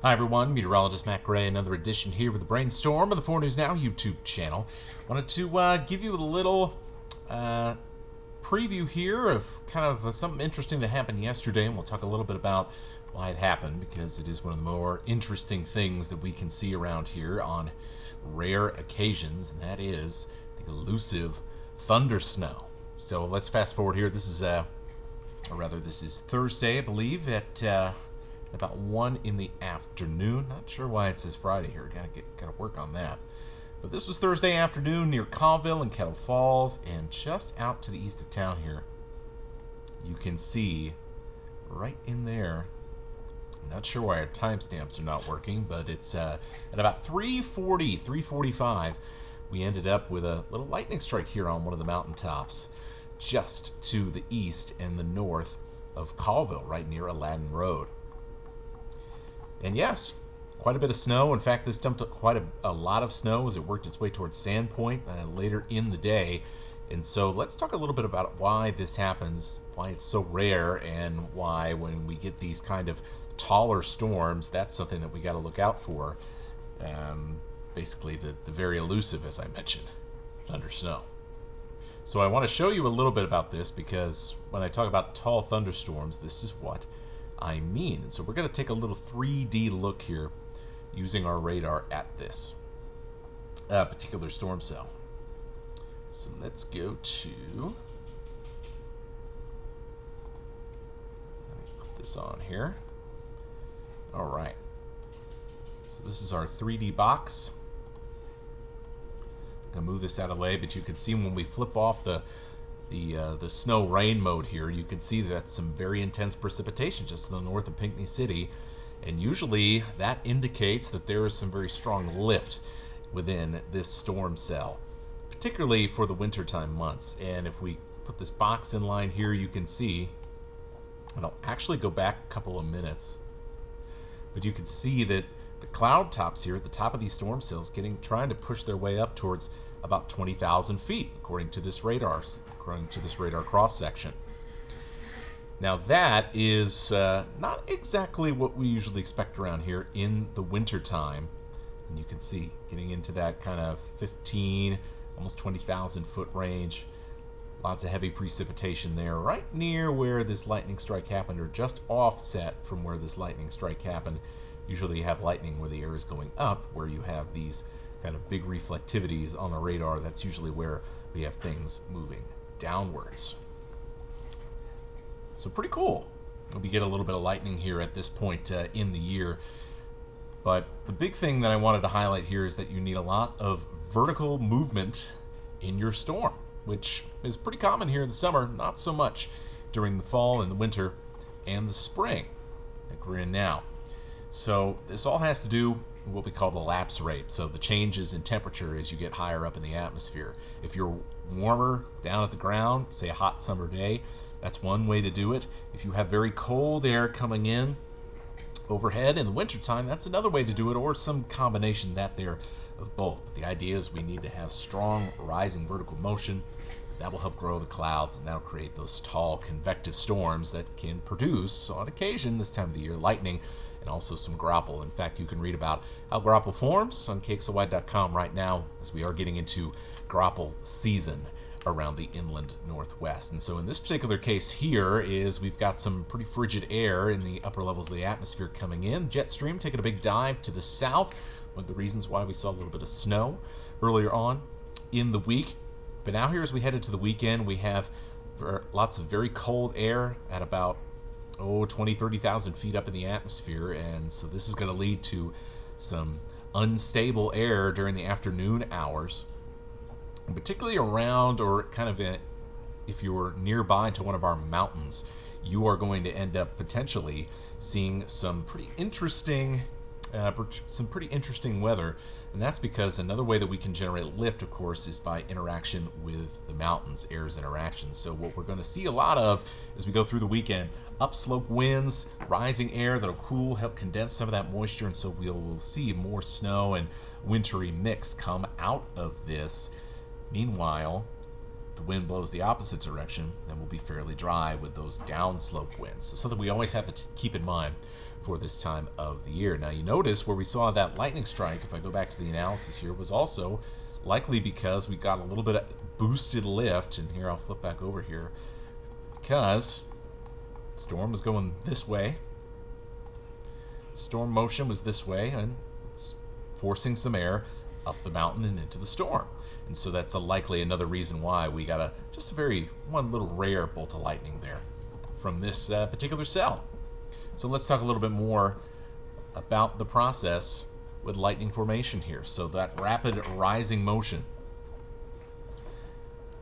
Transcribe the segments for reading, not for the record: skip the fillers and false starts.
Hi everyone, meteorologist Matt Gray, another edition here with the Brainstorm of the 4 News Now YouTube channel. Wanted to give you a little preview here of kind of something interesting that happened yesterday, and we'll talk a little bit about why it happened, because it is one of the more interesting things that we can see around here on rare occasions, and that is the elusive thunder snow. So let's fast forward here. This is Thursday, I believe, at about 1 in the afternoon. Not sure why it says Friday here. Gotta work on that. But this was Thursday afternoon near Colville and Kettle Falls, and just out to the east of town here, you can see right in there. I'm not sure why our timestamps are not working, but it's at about 3:40, 3:45. We ended up with a little lightning strike here on one of the mountaintops, just to the east and the north of Colville, right near Aladdin Road. And yes, quite a bit of snow. In fact, this dumped up quite a lot of snow as it worked its way towards Sandpoint later in the day. And so let's talk a little bit about why this happens, why it's so rare, and why when we get these kind of taller storms, that's something that we got to look out for. Basically, the very elusive, as I mentioned, thunder snow. So I want to show you a little bit about this, because when I talk about tall thunderstorms, this is what I mean. So we're going to take a little 3D look here using our radar at this particular storm cell. So let's go to, let me put this on here. All right. So this is our 3D box. I'm going to move this out of the way, but you can see when we flip off the snow rain mode here, you can see that some very intense precipitation just to the north of Pinckney City, and usually that indicates that there is some very strong lift within this storm cell, particularly for the wintertime months. And if we put this box in line here, you can see, and I'll actually go back a couple of minutes, but you can see that the cloud tops here at the top of these storm cells trying to push their way up towards about 20,000 feet, according to this radar cross section. Now that is not exactly what we usually expect around here in the winter time, and you can see getting into that kind of 15, almost 20,000 foot range. Lots of heavy precipitation there, right near where this lightning strike happened, or just offset from where this lightning strike happened. Usually you have lightning where the air is going up, where you have these kind of big reflectivities on the radar. That's usually where we have things moving downwards. So pretty cool. We get a little bit of lightning here at this point in the year. But the big thing that I wanted to highlight here is that you need a lot of vertical movement in your storm, which is pretty common here in the summer, not so much during the fall and the winter and the spring like we're in now. So this all has to do with what we call the lapse rate. So the changes in temperature as you get higher up in the atmosphere. If you're warmer down at the ground, say a hot summer day, that's one way to do it. If you have very cold air coming in overhead in the wintertime, that's another way to do it, or some combination of both. But the idea is we need to have strong rising vertical motion. That will help grow the clouds, and that'll create those tall convective storms that can produce, on occasion this time of the year, lightning and also some graupel. In fact, you can read about how graupel forms on kxly.com right now, as we are getting into graupel season around the inland northwest. And so in this particular case here is we've got some pretty frigid air in the upper levels of the atmosphere coming in. Jet stream taking a big dive to the south, one of the reasons why we saw a little bit of snow earlier on in the week. But now here, as we head into the weekend, we have lots of very cold air at about 20, 30,000 feet up in the atmosphere. And so this is going to lead to some unstable air during the afternoon hours, particularly around, or kind of if you're nearby to one of our mountains, you are going to end up potentially seeing some pretty interesting weather. And that's because another way that we can generate lift, of course, is by interaction with the mountains, air's interaction. So what we're going to see a lot of as we go through the weekend, upslope winds, rising air that'll cool, help condense some of that moisture, and so we'll see more snow and wintry mix come out of this. Meanwhile, the wind blows the opposite direction, then we'll be fairly dry with those downslope winds. So something we always have to keep in mind for this time of the year. Now you notice where we saw that lightning strike, if I go back to the analysis here, was also likely because we got a little bit of boosted lift. And here I'll flip back over here, because storm was going this way. Storm motion was this way, and it's forcing some air up the mountain and into the storm. And so that's likely another reason why we got just a very one little rare bolt of lightning there from this particular cell. So let's talk a little bit more about the process with lightning formation here. So that rapid rising motion.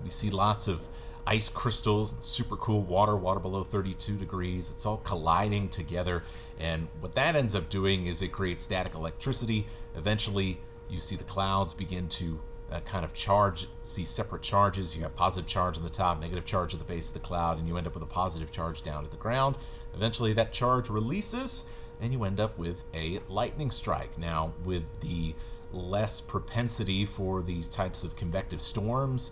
We see lots of ice crystals and super cool water below 32 degrees. It's all colliding together. And what that ends up doing is it creates static electricity. Eventually, you see the clouds begin to kind of charge, see separate charges. You have positive charge on the top, negative charge at the base of the cloud, and you end up with a positive charge down at the ground. Eventually that charge releases, and you end up with a lightning strike. Now, with the less propensity for these types of convective storms,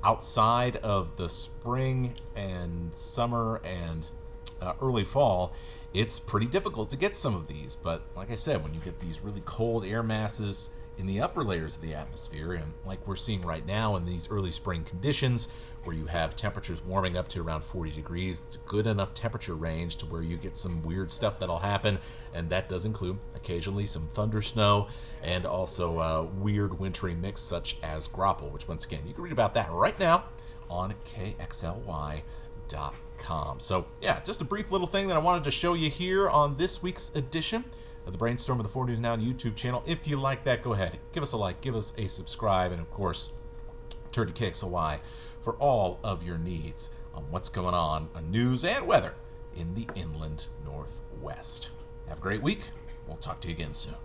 outside of the spring and summer and early fall, it's pretty difficult to get some of these. But like I said, when you get these really cold air masses in the upper layers of the atmosphere, and like we're seeing right now in these early spring conditions where you have temperatures warming up to around 40 degrees, it's a good enough temperature range to where you get some weird stuff that'll happen, and that does include occasionally some thunder snow and also a weird wintry mix such as grapple, which once again you can read about that right now on kxly.com. So yeah, just a brief little thing that I wanted to show you here on this week's edition of the Brainstorm of the 4 News Now YouTube channel. If you like that, go ahead, give us a like, give us a subscribe, and of course, turn to KXLY for all of your needs on what's going on news and weather in the inland Northwest. Have a great week. We'll talk to you again soon.